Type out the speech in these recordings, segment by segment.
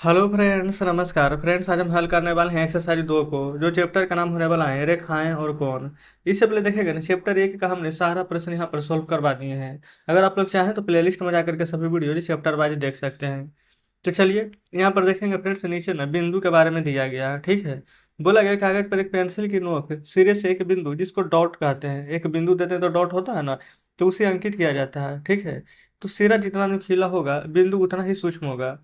Hello friends, नमस्कार friends. आज हम हल करने वाले हैं एक्सरसाइज 2 को, जो चैप्टर का नाम होने वाला है रेखाएं और कोण। इससे पहले देखेंगे ना, चैप्टर 1 का हमने सारा प्रश्न यहाँ पर सोल्व करवा दिए हैं। अगर आप लोग चाहें तो प्लेलिस्ट में जाकर के सभी वीडियो चैप्टर वाइज देख सकते हैं। तो चलिए यहाँ पर देखेंगे फ्रेंड्स, नीचे ना बिंदु के बारे में दिया गया है। ठीक है, बोला गया कागज पर एक पेंसिल की नोक सिरे से एक बिंदु, जिसको डॉट कहते हैं, एक बिंदु देते हैं तो डॉट होता है ना, तो उसे अंकित किया जाता है। ठीक है, तो सिरा जितना नुकीला होगा बिंदु उतना ही सूक्ष्म होगा।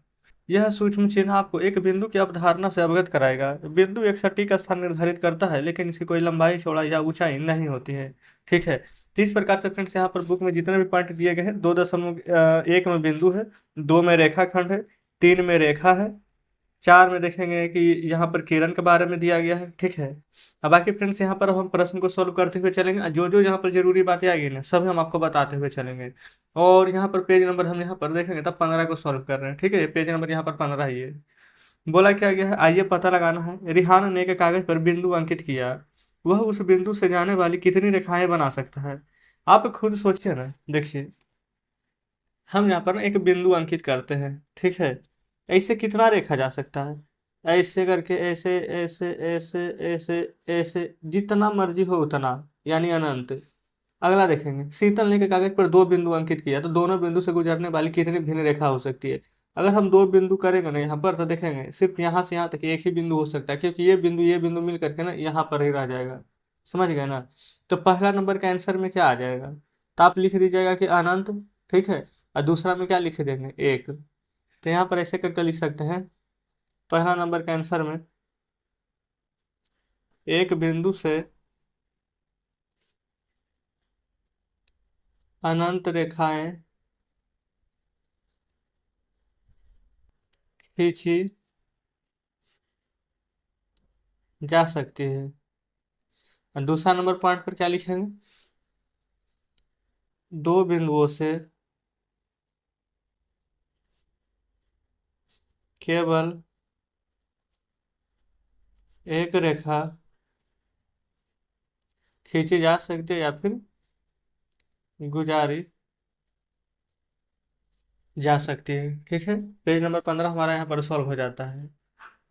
यह सूक्ष्म चिन्ह आपको एक बिंदु की अवधारणा से अवगत कराएगा। बिंदु एक सटीक स्थान निर्धारित करता है, लेकिन इसकी कोई लंबाई, चौड़ाई या ऊंचाई नहीं होती है। ठीक है, तो इस प्रकार से फ्रेंड्स यहाँ पर बुक में जितने भी पॉइंट दिए गए हैं, 2.1 में बिंदु है, 2 में रेखाखंड है, 3 में रेखा है, 4 में देखेंगे कि यहाँ पर किरण के बारे में दिया गया है। ठीक है, अब बाकी फ्रेंड्स यहाँ पर हम प्रश्न को सोल्व करते हुए चलेंगे। जो जो यहाँ पर जरूरी बातें आएगी ना, सब हम आपको बताते हुए चलेंगे। और यहाँ पर पेज नंबर हम यहाँ पर देखेंगे तब 15 को सॉल्व कर रहे हैं। ठीक है, पेज नंबर यहाँ पर 15 ही है। बोला क्या गया है, आइए पता लगाना है। रिहान ने एक कागज पर बिंदु अंकित किया, वह उस बिंदु से जाने वाली कितनी रेखाएं बना सकता है। आप खुद सोचिए ना। देखिए, हम यहाँ पर ना एक बिंदु अंकित करते हैं। ठीक है, ऐसे कितना रेखा जा सकता है, ऐसे करके, ऐसे ऐसे ऐसे ऐसे ऐसे, जितना मर्जी हो उतना, यानी अनंत। अगला देखेंगे, शीतल ने के कागज पर 2 बिंदु अंकित किया, तो दोनों बिंदु से गुजरने वाली कितनी भिन्न रेखा हो सकती है। अगर हम 2 बिंदु करेंगे ना यहाँ पर, तो देखेंगे सिर्फ यहाँ से यहाँ तक एक ही बिंदु हो सकता है, क्योंकि ये बिंदु मिल करके ना यहाँ पर ही रह जाएगा। समझ गए ना। तो पहला नंबर का आंसर में क्या आ जाएगा, तो आप लिख दीजिएगा कि अनंत। ठीक है, और दूसरा में क्या लिख देंगे, एक। तो यहाँ पर ऐसे करके लिख सकते हैं, पहला नंबर के आंसर में एक बिंदु से अनंत रेखाएं खींची जा सकती है। और दूसरा नंबर पॉइंट पर क्या लिखेंगे, 2 बिंदुओं से केवल एक रेखा खींची जा सकती है, या फिर गुजारी जा सकती है। ठीक है, पेज नंबर 15 हमारा यहाँ पर सॉल्व हो जाता है।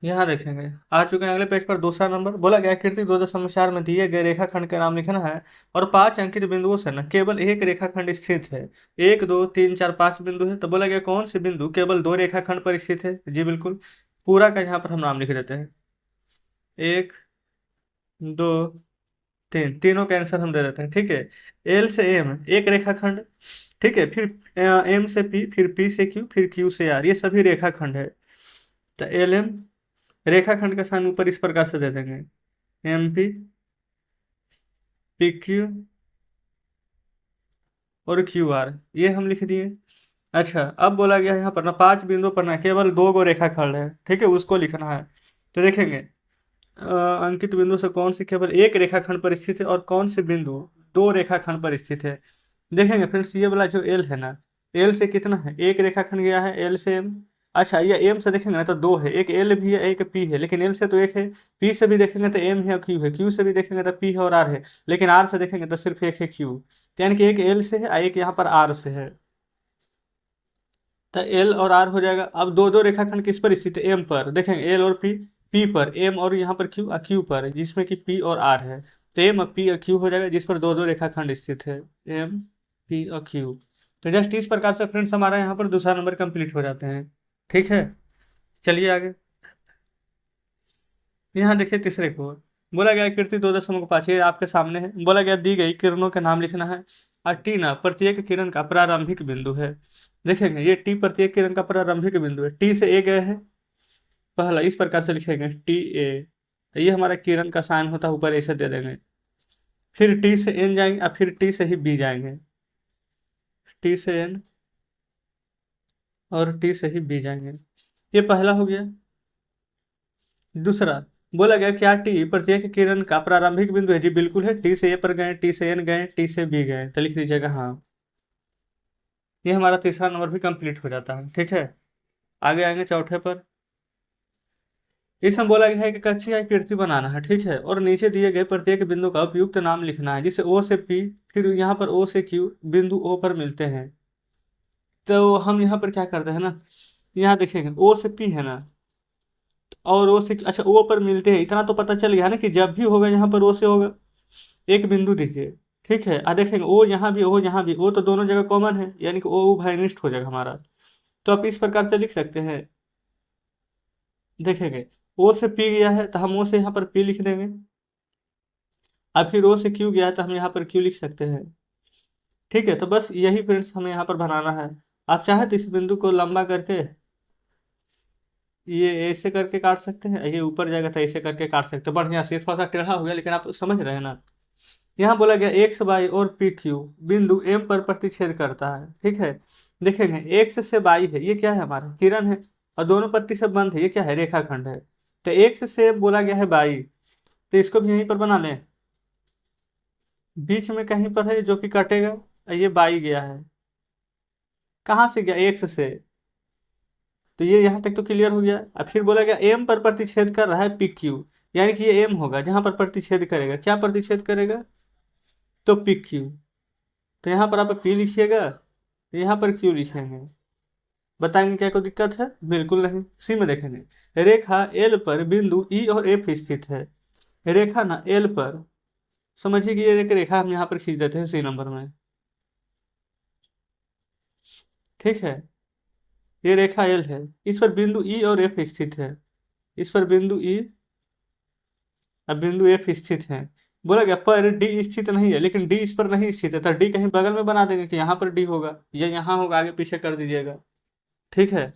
यहाँ देखेंगे, आ चुके हैं अगले पेज पर। दूसरा नंबर बोला गया, आकृति 2.4 में दिए गए रेखाखंड का नाम लिखना है, और 5 अंकित बिंदुओं से न केवल एक रेखाखंड स्थित है। 1 2 3 4 5 बिंदु है, तो बोला गया कौन से बिंदु केवल 2 रेखाखंड पर स्थित है। जी बिल्कुल, पूरा का यहाँ पर हम नाम लिख देते हैं। 1 2 3, तीनों का आंसर हम दे देते हैं। ठीक है, एल से एम एक रेखाखंड। ठीक है, फिर एम से पी, फिर पी से क्यू, फिर क्यू से आर, ये सभी रेखाखंड है। तो एल एम रेखाखंड का साइन ऊपर इस प्रकार से दे देंगे, एम पी, पी क्यू और क्यू आर, ये हम लिख दिए। अच्छा, अब बोला गया है यहाँ पर ना 5 बिंदु पर ना केवल 2 गो रेखाखंड है। ठीक है, उसको लिखना है। तो देखेंगे, अंकित बिंदु से कौन सी केवल एक रेखाखंड पर स्थित है, और कौन से बिंदु 2 रेखाखंड पर स्थित है। देखेंगे फ्रेंड्स, ये वाला जो एल है ना, एल से कितना है, एक रेखाखंड गया है एल से एम। अच्छा, ये एम से देखेंगे ना तो 2 है, एक एल भी है एक पी है, लेकिन एल से तो एक है। पी से भी देखेंगे तो एम है और क्यू है, क्यू से भी देखेंगे तो पी है और आर है, लेकिन आर से देखेंगे तो सिर्फ एक है क्यू। तो यानी कि एक एल से है और एक यहाँ पर आर से है। तो एल और आर हो जाएगा। अब दो दो रेखाखंड किस पर स्थित है, एम पर। देखेंगे एल और पी, पी पर एम, और यहाँ पर क्यू, क्यू पर, जिसमें कि पी और आर है। तो एम और पी और क्यू हो जाएगा, जिस पर दो दो रेखाखंड स्थित है, एम पी और क्यू। तो जस्ट इस प्रकार से फ्रेंड्स हमारा यहाँ पर दूसरा नंबर कंप्लीट हो जाते हैं। ठीक है, चलिए आगे। यहाँ देखिए तीसरे को, बोला गया कृति 2.5, ये आपके सामने है। बोला गया दी गई किरणों के नाम लिखना है, और टी ना प्रत्येक किरण का प्रारंभिक बिंदु है। देखेंगे, ये टी प्रत्येक किरण का प्रारंभिक बिंदु है। टी से ए गए हैं, पहला इस प्रकार से लिखेंगे टी ए, ये हमारा किरण का साइन होता है, ऊपर ऐसे दे देंगे। फिर टी से एन जाएंगे, और फिर टी से ही बी जाएंगे, टी से एन और टी से ही बी जाएंगे। ये पहला हो गया। दूसरा, बोला गया क्या टी प्रत्येक किरण का प्रारंभिक बिंदु है। जी बिल्कुल है, टी से ए पर गए, टी से एन गए, टी से बी गए, तो लिख दीजिएगा हाँ। ये हमारा तीसरा नंबर भी कंप्लीट हो जाता है। ठीक है, आगे आएंगे चौथे पर। इसमें बोला गया है कि कच्ची आकृति बनाना है। ठीक है, और नीचे दिए गए प्रत्येक बिंदु का उपयुक्त नाम लिखना है, जिसे ओ से पी, फिर यहाँ पर ओ से क्यू बिंदु ओ पर मिलते हैं। तो हम यहाँ पर क्या करते हैं ना, यहाँ देखेंगे ओ से पी है ना, और ओ से, अच्छा ओ पर मिलते हैं, इतना तो पता चल गया ना कि जब भी होगा यहाँ पर ओ से होगा। एक बिंदु देखिए, ठीक है, देखेंगे ओ यहाँ भी, ओ यहाँ भी, ओ तो दोनों जगह कॉमन है, यानी कि ओ उभयनिष्ठ हो जाएगा हमारा। तो आप इस प्रकार से लिख सकते हैं, देखेंगे ओ से पी गया है तो हम ओ से यहाँ पर पी लिख देंगे। अब फिर ओ से क्यू गया है तो हम यहाँ पर क्यू लिख सकते हैं। ठीक है, तो बस यही फ्रेंड्स हमें यहाँ पर बनाना है। आप चाहे तो इस बिंदु को लंबा करके ये ऐसे करके काट सकते हैं, ये ऊपर जाएगा तो ऐसे करके काट सकते हैं, बढ़िया से, थोड़ा सा टेढ़ा हो गया लेकिन आप समझ रहे हैं ना। यहाँ बोला गया एक्स वाई और पी क्यू बिंदु एम पर प्रतिच्छेद करता है, ठीक है। देखेंगे एक्स से वाई है, ये क्या है हमारा किरण है, और दोनों पट्टी से बंद है, ये क्या है रेखाखंड है। तो एक्स से बोला गया है वाई, तो इसको भी यहीं पर बना लें, बीच में कहीं पर है जो कि कटेगा, ये वाई गया है, कहाँ से गया एक्स से, तो ये यहाँ तक तो क्लियर हो गया। अब फिर बोला गया एम पर प्रतिच्छेद कर रहा है पी क्यू, यानी कि ये एम होगा जहां पर प्रतिच्छेद करेगा, क्या प्रतिच्छेद करेगा, तो पी क्यू। तो यहाँ पर आप पी लिखिएगा, यहाँ पर क्यू लिखेंगे। बताएंगे क्या कोई दिक्कत है, बिल्कुल नहीं। सी में देखेंगे रेखा एल पर बिंदु ई और एफ स्थित है। रेखा ना एल पर, समझिए कि ये एक रेखा हम यहाँ पर खींच देते हैं सी नंबर में, ठीक है। ये रेखा एल है, इस पर बिंदु ई और एफ स्थित है, इस पर बिंदु ई अब बिंदु एफ स्थित है। बोला गया पर डी स्थित नहीं है, लेकिन डी इस पर नहीं स्थित है, तो डी कहीं बगल में बना देंगे कि यहाँ पर डी होगा या यहाँ होगा, आगे पीछे कर दीजिएगा, ठीक है।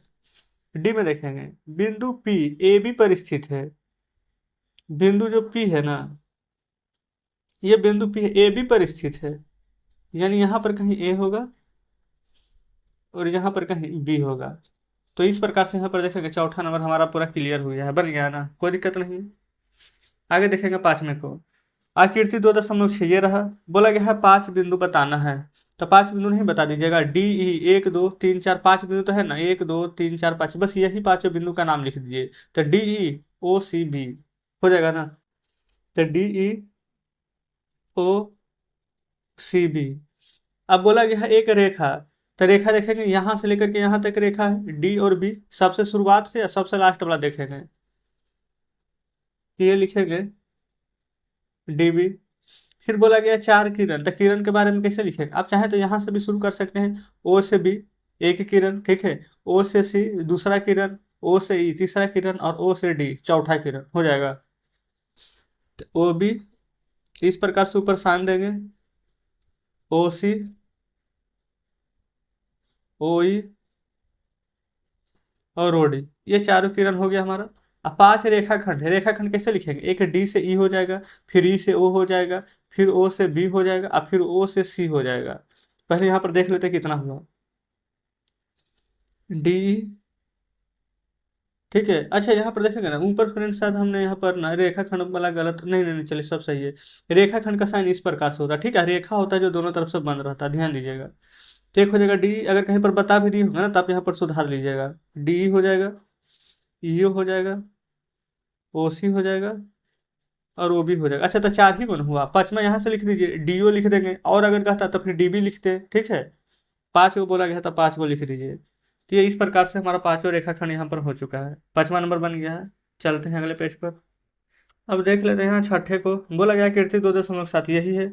डी में देखेंगे बिंदु पी ए बी पर स्थित है। बिंदु जो पी है ना, ये बिंदु पी ए बी पर स्थित है, यानी यहाँ पर कहीं ए होगा और यहाँ पर कहीं बी होगा। तो इस प्रकार से यहाँ पर देखेंगे चौथा नंबर हमारा पूरा क्लियर हो गया है, बन गया ना, कोई दिक्कत नहीं। आगे देखेंगे पांचवें को, आकृति 2.6 ये रहा। बोला गया है 5 बिंदु बताना है, तो 5 बिंदु नहीं बता दीजिएगा, डी ई 1 2 3 4, 5 बिंदु तो है ना, 1 2 3 4 5, बस यही पांचों बिंदु का नाम लिख दीजिए। तो डी ई ओ सी बी हो जाएगा ना, तो डी ई ओ सी बी। अब बोला गया है एक रेखा, तो रेखा देखेंगे यहां से लेकर के यहां तक रेखा है डी और बी, सबसे शुरुआत से या सबसे लास्ट वाला देखेंगे, तो ये लिखेंगे डीबी। फिर बोला गया 4 किरण, तो किरण के बारे में कैसे लिखेंगे, आप चाहें तो यहाँ से भी शुरू कर सकते हैं, ओ से बी एक किरण, ठीक है, ओ से सी दूसरा किरण, ओ से ई तीसरा किरण, और ओ से डी चौथा किरण हो जाएगा। तो ओ बी इस प्रकार से ऊपर साइन देंगे, ओ सी ओ ई और ओ डी, ये चारों किरण हो गया हमारा। अब 5 रेखाखंड है, रेखाखंड कैसे लिखेंगे, एक डी से ई हो जाएगा, फिर ई से ओ हो जाएगा, फिर ओ से बी हो जाएगा, और फिर ओ से सी हो जाएगा। पहले यहाँ पर देख लेते हैं कितना हुआ, डी, ठीक है। अच्छा यहाँ पर देखेंगे ना ऊपर फ्रेंड शायद हमने यहाँ पर ना रेखाखंड वाला गलत, नहीं नहीं नहीं, चलिए सब सही है। रेखाखंड का साइन इस प्रकार से होता है, ठीक है, रेखा होता है जो दोनों तरफ से बंद रहता है, ध्यान दीजिएगा। तो एक हो जाएगा डी, अगर कहीं पर बता भी दी होगा ना तो आप यहाँ पर सुधार लीजिएगा, डी हो जाएगा, ई हो जाएगा, ओ सी हो जाएगा, और वो भी हो जाएगा। अच्छा तो 4 ही बन हुआ, पांचवा यहाँ से लिख दीजिए, डी ओ लिख देंगे, और अगर कहता तो फिर डी बी लिखते हैं, ठीक है। 5 को बोला गया था 5 को लिख दीजिए। तो ये इस प्रकार से हमारा पांचों रेखाखंड यहाँ पर हो चुका है, 5वां नंबर बन गया है। चलते हैं अगले पेज पर। अब देख लेते हैं यहाँ छठे को, बोला गया कीर्ति 2.7 यही है,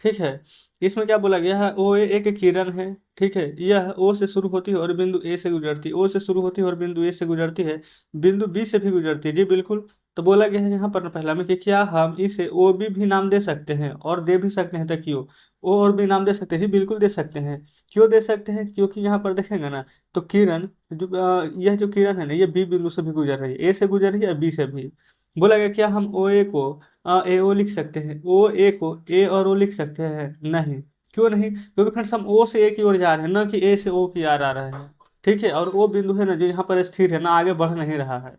ठीक है। इसमें क्या बोला गया है, ओ ए एक किरण है, ठीक है, यह ओ से शुरू होती है और बिंदु ए से गुजरती है, ओ से शुरू होती है और बिंदु ए से गुजरती है, बिंदु बी से भी गुजरती है, जी बिल्कुल। तो बोला गया है यहाँ पर पहला में कि क्या हम इसे ओ बी भी नाम दे सकते हैं, और दे भी सकते हैं, तो क्यों, ओ और भी नाम दे सकते हैं, जी बिल्कुल दे सकते हैं। क्यों दे सकते हैं, क्योंकि यहाँ पर देखेंगे ना, तो किरण जो यह जो किरण है ना, ये बी बिंदु से भी गुजर रही है, ए से गुजर रही है, बी से भी। बोला गया क्या हम ओ ए को ए ओ लिख सकते हैं, ओ ए को ए और ओ लिख सकते हैं, नहीं। क्यों नहीं, क्योंकि फ्रेंड्स हम ओ से ए की ओर जा रहे हैं, ना कि ए से ओ की ओर आ रहे हैं, ठीक है। और वो बिंदु है ना जो यहाँ पर स्थिर है ना, आगे बढ़ नहीं रहा है।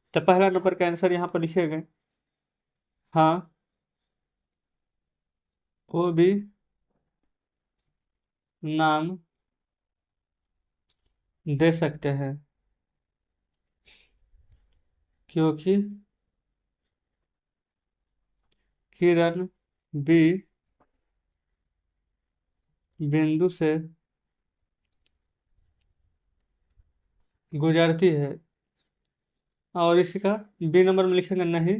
तो पहला नंबर का आंसर यहाँ पर लिखेंगे, हाँ, ओ भी नाम दे सकते हैं, क्योंकि किरण बी बिंदु से गुजरती है और इसी का बी नंबर में लिखेंगे नहीं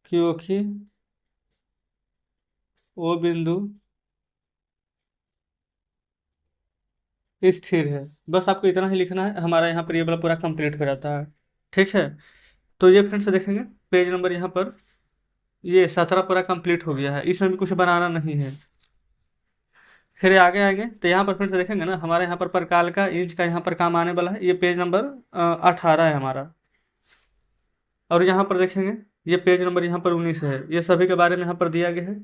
क्योंकि वो बिंदु स्थिर है। बस आपको इतना ही लिखना है, हमारा यहाँ पर ये वाला पूरा कंप्लीट हो जाता है। ठीक है, तो ये फ्रेंड्स देखेंगे पेज नंबर यहाँ पर ये 17 पूरा कंप्लीट हो गया है, इसमें भी कुछ बनाना नहीं है। फिर आगे आगे तो यहाँ पर फिर से देखेंगे ना, हमारे यहाँ पर प्रकाल का इंच का यहाँ पर काम आने वाला है। ये पेज नंबर 18 है हमारा। और यहाँ पर देखेंगे ये पेज नंबर यहाँ पर 19 है। ये सभी के बारे में यहाँ पर दिया गया है।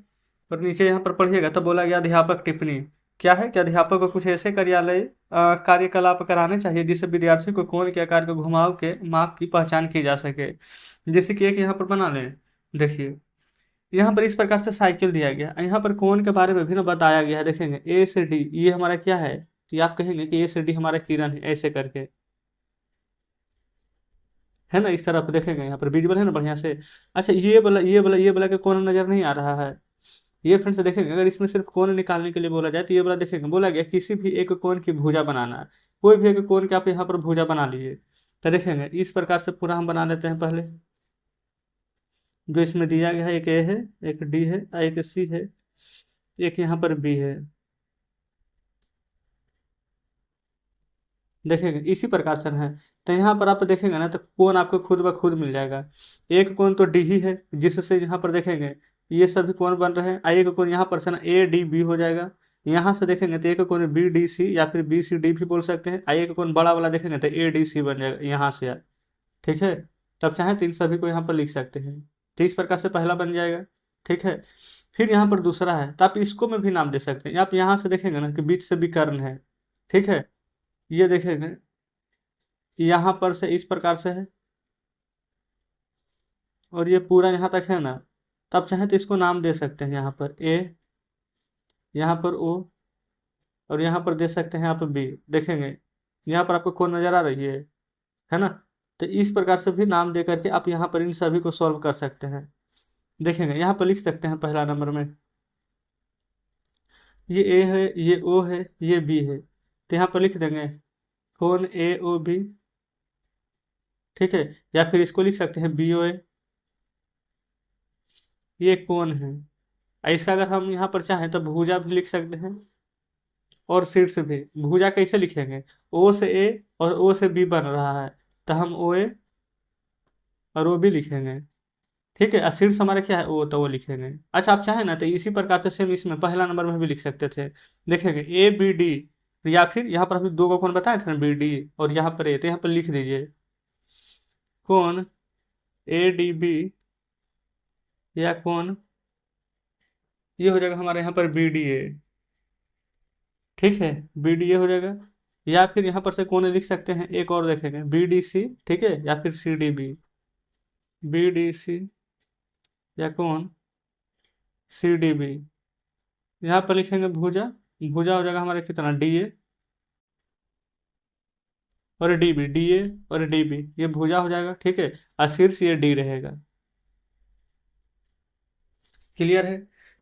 और नीचे यहाँ पर पढ़िएगा तो बोला गया अध्यापक टिप्पणी क्या है कि अध्यापक को कुछ ऐसे कार्यालय कार्यकलाप कराने चाहिए जिससे विद्यार्थी को कोण के आकार के घुमाव के माप की पहचान की जा सके। जैसे कि एक यहाँ पर बना लें, देखिए यहाँ पर इस प्रकार से साइकिल दिया गया है। यहाँ पर कोण के बारे में भी ना बताया गया है। देखेंगे ए से डी ये हमारा क्या है, तो ये आप कहेंगे कि ए से डी हमारा किरण है, ऐसे करके है ना। इस तरफ देखेंगे यहाँ पर विजुअल है ना बढ़िया से। अच्छा ये बोला कि कोण नजर नहीं आ रहा है। ये फ्रेंड्स देखेंगे अगर इसमें सिर्फ कोण निकालने के लिए बोला जाए तो ये बोला देखेंगे बोला गया किसी भी एक कोण की भुजा बनाना है। कोई भी एक कोण के आप यहाँ पर भुजा बना लीजिए। तो देखेंगे इस प्रकार से पूरा हम बना लेते हैं पहले। जो इसमें दिया गया है एक ए है, एक डी है, एक सी है, एक यहाँ पर बी है। देखेंगे इसी प्रकार से है। तो यहाँ पर आप देखेंगे ना तो कोण आपको खुद ब खुद मिल जाएगा। एक कोण तो डी ही है जिससे यहाँ पर देखेंगे ये सभी कोण बन रहे हैं। एक कोण यहाँ पर से ना ए डी बी हो जाएगा। यहाँ से देखेंगे तो एक कोण बी डी सी या फिर बी सी डी भी बोल सकते हैं। एक कोण बड़ा वाला देखेंगे तो ए डी सी बन जाएगा यहाँ से। ठीक है, तब चाहे तो इन सभी को यहाँ पर लिख सकते हैं। तो इस प्रकार से पहला बन जाएगा। ठीक है, फिर यहाँ पर दूसरा है तो आप इसको में भी नाम दे सकते हैं। आप यहाँ से देखेंगे ना कि बीच से विकर्ण है। ठीक है, ये देखेंगे यहाँ पर से इस प्रकार से है और ये पूरा यहाँ तक है ना। तब चाहे तो इसको नाम दे सकते हैं, यहाँ पर ए, यहाँ पर ओ, और यहाँ पर दे सकते हैं आप बी। देखेंगे यहाँ पर आपको कौन नजर आ रही है ना। तो इस प्रकार से भी नाम दे करके आप यहाँ पर इन सभी को सॉल्व कर सकते हैं। देखेंगे यहाँ पर लिख सकते हैं पहला नंबर में ये ए है, ये ओ है, ये बी है। तो यहाँ पर लिख देंगे कौन ए ओ बी। ठीक है, या फिर इसको लिख सकते हैं बी ओ ए। ये कौन है, इसका अगर हम यहाँ पर चाहें तो भुजा भी लिख सकते हैं और शीर्ष भी। भुजा कैसे लिखेंगे, ओ से ए और ओ से बी बन रहा है तो हम ओ ए और ओ बी लिखेंगे। ठीक है, और शीर्ष हमारा क्या है ओ, तो वो लिखेंगे। अच्छा आप चाहें ना तो इसी प्रकार से सेम इसमें पहला नंबर में भी लिख सकते थे। देखेंगे ए बी डी, या फिर यहाँ पर अभी दो को कौन बताए थे ना बी डी, और यहाँ पर ए, तो यहाँ पर लिख दीजिए कौन ए डी बी, या कौन ये हो जाएगा हमारे यहाँ पर बी डी ए। ठीक है, बी डी ए हो जाएगा। या फिर यहाँ पर से कौन लिख सकते हैं एक और देखेंगे बी डी सी। ठीक है, या फिर C D B, B D C या कौन सी डी बी। यहाँ पर लिखेंगे भुजा। भुजा हो जाएगा हमारे कितना डी ए और डी बी, डी ए और डी बी, ये भुजा हो जाएगा। ठीक है, और शीर्ष ये डी रहेगा। क्लियर है।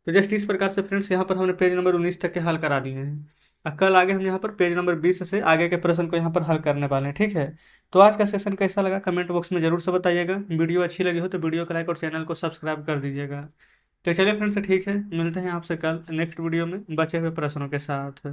तो जस्ट इस प्रकार से फ्रेंड्स यहाँ पर हमने पेज नंबर 19 तक के हल करा दिए हैं। और कल आगे हम यहाँ पर पेज नंबर 20 से आगे के प्रश्न को यहाँ पर हल करने वाले हैं। ठीक है, तो आज का सेशन कैसा लगा कमेंट बॉक्स में जरूर से बताइएगा। वीडियो अच्छी लगी हो तो वीडियो को लाइक और चैनल को सब्सक्राइब कर दीजिएगा। तो चलिए फ्रेंड्स ठीक है, मिलते हैं आपसे कल नेक्स्ट वीडियो में बचे हुए प्रश्नों के साथ।